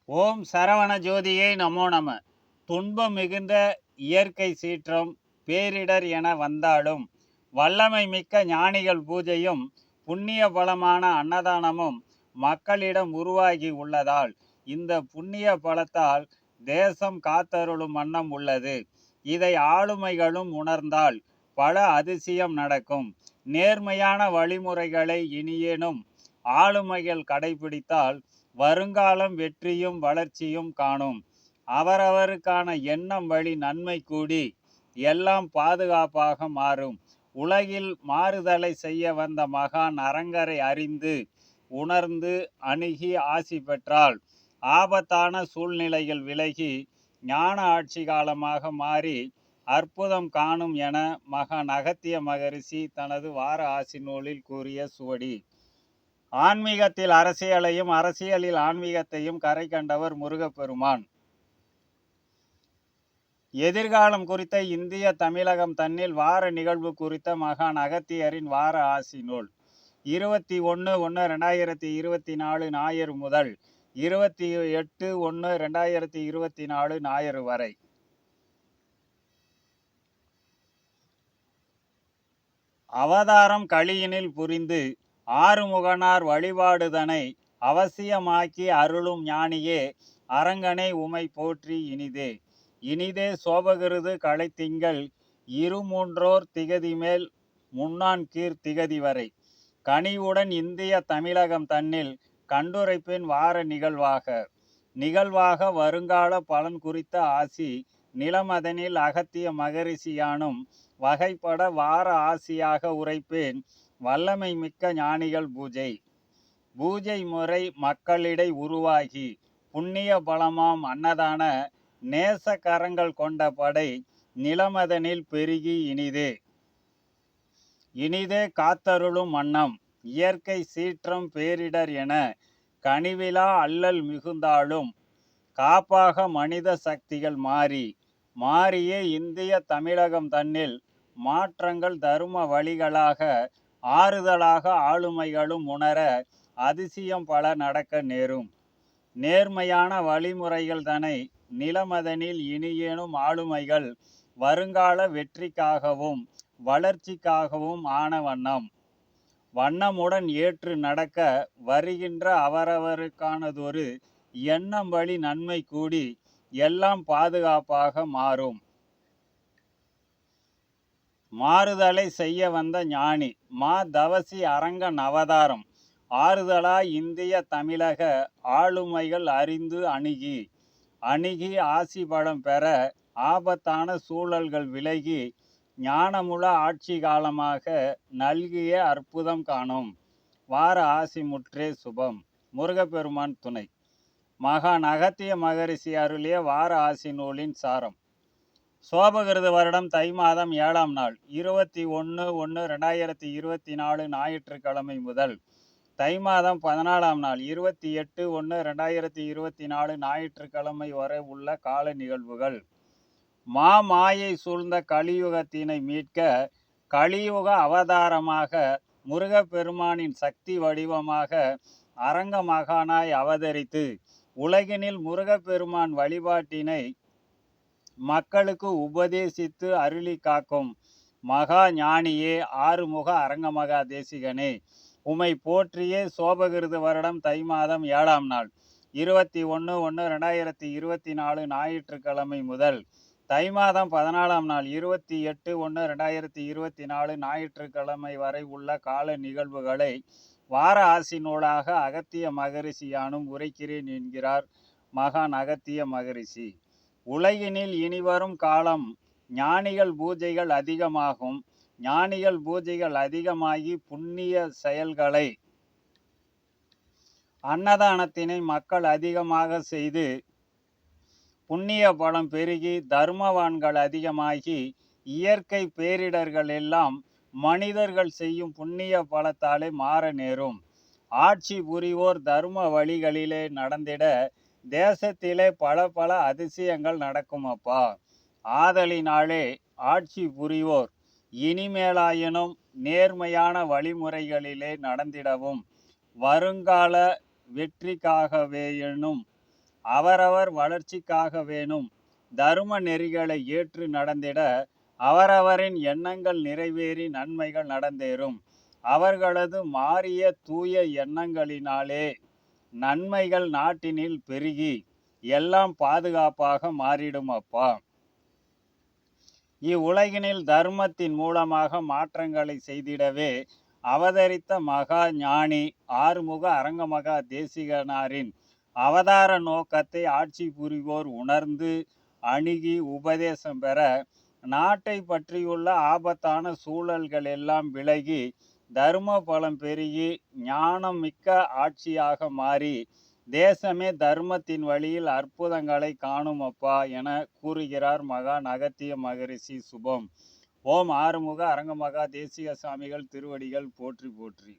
ஓம் சரவண ஜோதியே நமோ நம. துன்பம் மிகுந்த இயற்கை சீற்றம் பேரிடர் என வந்தாலும் வல்லமை மிக்க ஞானிகள் பூஜையும் புண்ணிய பலமான அன்னதானமும் மக்களிடம் உருவாகி உள்ளதால் இந்த புண்ணிய பலத்தால் தேசம் காத்தருளும் வண்ணம் உள்ளது. இதை ஆளுமைகளும் உணர்ந்தால் பல அதிசயம் நடக்கும். நேர்மையான வழிமுறைகளை இனியேனும் ஆளுமைகள் கடைபிடித்தால் வருங்காலம் வெற்றியும் வளர்ச்சியும் காணும். அவரவருக்கான எண்ணம் வழி நன்மை கூடி எல்லாம் பாதுகாப்பாக மாறும். உலகில் மாறுதலை செய்ய வந்த மகான் அரங்கரை அறிந்து உணர்ந்து அணுகி ஆசி பெற்றால் ஆபத்தான சூழ்நிலைகள் விலகி ஞான ஆட்சி காலமாக மாறி அற்புதம் காணும் என மகான் அகத்திய மகரிஷி தனது வார ஆசி நூலில் கூறிய சுவடி. ஆன்மீகத்தில் அரசியலையும் அரசியலில் ஆன்மீகத்தையும் கரை கண்டவர் முருகப்பெருமான். எதிர்காலம் குறித்த இந்திய தமிழகம் தன்னில் வார நிகழ்வு குறித்த மகான் அகத்தியரின் வார ஆசி நூல் 21/1/2024 ஞாயிறு முதல் 28/1/2024 ஞாயிறு வரை. அவதாரம் கலியினில் புரிந்து ஆறுமுகனார் வழிபாடுதனை அவசியமாக்கி அருளும் ஞானியே அரங்கனை உமை போற்றி இனிதே. இனிதே சோபகிருது களைத்திங்கள் 2-3 திகதி மேல் 3 திகதி வரை கனிவுடன் இந்திய தமிழகம் தன்னில் கண்டுரைப்பின் வார நிகழ்வாக வருங்கால பலன் குறித்த ஆசி நிலமதனில் அகத்திய மகரிஷியானும் வகைப்பட வார ஆசியாக உரைப்பேன். வல்லமை மிக்க ஞானிகள் பூஜை முறை மக்களிடை உருவாகி புண்ணிய பலமாம் அன்னதான நேச கரங்கள் கொண்ட படை நிலமதனில் பெருகி இனிதே காத்தருளும் வண்ணம் இயற்கை சீற்றம் பேரிடர் என கனிவிலா அல்லல் மிகுந்தாலும் காப்பாக மனித சக்திகள் மாறியே இந்திய தமிழகம் தன்னில் மாற்றங்கள் தரும வழிகளாக ஆறுதலாக ஆளுமைகளும் உணர அதிசயம் பல நடக்க நேரும். நேர்மையான வழிமுறைகள் தனை நிலமதனில் இனியேனும் ஆளுமைகள் வருங்கால வெற்றிக்காகவும் வளர்ச்சிக்காகவும் ஆன வண்ணமுடன் ஏற்று நடக்க வருகின்ற அவரவருக்கானதொரு எண்ணம் வழி நன்மை கூடி எல்லாம் பாதுகாப்பாக மாறும். மாறுதலை செய்ய வந்த ஞானி மா தவசி அரங்கன் அவதாரம் ஆறுதலாய் இந்திய தமிழக ஆளுமைகள் அறிந்து அணுகி ஆசி பலம் பெற ஆபத்தான சூழல்கள் விலகி ஞானமுள்ள ஆட்சி காலமாக நல்கிய அற்புதம் காணும். வார ஆசி முற்றே சுபம். முருகப்பெருமான் துணை. மகான் அகத்திய மகரிஷி அருளிய வார ஆசி நூலின் சாரம். சோபகிருது வருடம் தை மாதம் 7ஆம் நாள் 21/1/2024 ஞாயிற்றுக்கிழமை முதல் தை மாதம் 14ஆம் நாள் 28/1/2024 ஞாயிற்றுக்கிழமை வரை உள்ள கால நிகழ்வுகள். மாயை சூழ்ந்த கலியுகத்தினை மீட்க கலியுக அவதாரமாக முருகப்பெருமானின் சக்தி வடிவமாக அரங்க மகானாய் அவதரித்து உலகினில் முருகப்பெருமான் வழிபாட்டினை மக்களுக்கு உபதேசித்து அருளி காக்கும் மகா ஞானியே ஆறுமுக அரங்கமகா தேசிகனே உமை போற்றியே. சோபகிருது வருடம் தை மாதம் 7ஆம் நாள் 21/1/2024 ஞாயிற்றுக்கிழமை முதல் தை மாதம் 14ஆம் நாள் 28/1/2024 ஞாயிற்றுக்கிழமை வரை உள்ள கால நிகழ்வுகளை வார ஆசி நூலாக அகத்திய மகரிஷியானும் உரைக்கிறேன் என்கிறார் மகான் அகத்திய மகரிஷி. உலகினில் இனிவரும் காலம் ஞானிகள் பூஜைகள் அதிகமாகும். ஞானிகள் பூஜைகள் அதிகமாகி புண்ணிய செயல்களை அன்னதானத்தினை மக்கள் அதிகமாக செய்து புண்ணிய பலம் பெருகி தர்மவான்கள் அதிகமாகி இயற்கை பேரிடர்கள் எல்லாம் மனிதர்கள் செய்யும் புண்ணிய பலத்தாலே மாற நேரும். ஆட்சி புரிவோர் தர்ம வழிகளிலே நடந்திட தேசத்திலே பல அதிசயங்கள் நடக்கும் அப்பா. ஆதலினாலே ஆட்சி புரிவோர் இனிமேலாயினும் நேர்மையான வழிமுறைகளிலே நடந்திடவும் வருங்கால வெற்றிக்காகவேனும் அவரவர் வளர்ச்சிக்காக வேணும் தரும நெறிகளை ஏற்று நடந்திட அவரவரின் எண்ணங்கள் நிறைவேறி நன்மைகள் நடந்தேறும். அவர்களது மாறிய தூய எண்ணங்களினாலே நன்மைகள் நாட்டினில் பெருகி எல்லாம் பாதுகாப்பாக மாறிடும் அப்பா. இவ்வுலகினில் தர்மத்தின் மூலமாக மாற்றங்களை செய்திடவே அவதரித்த மகா ஞானி ஆறுமுக அரங்கமகா தேசிகனாரின் அவதார நோக்கத்தை ஆட்சி புரிவோர் உணர்ந்து அணுகி உபதேசம் பெற நாட்டை பற்றியுள்ள ஆபத்தான சூழல்கள் எல்லாம் விலகி தர்ம பலம் பெருகி ஞானம் மிக்க ஆட்சியாக மாறி தேசமே தர்மத்தின் வழியில் அற்புதங்களை காணும் அப்பா என கூறுகிறார் மகான் அகத்திய மகரிஷி. சுபம். ஓம் ஆறுமுக அரங்கமகா தேசிக சாமிகள் திருவடிகள் போற்றி போற்றி.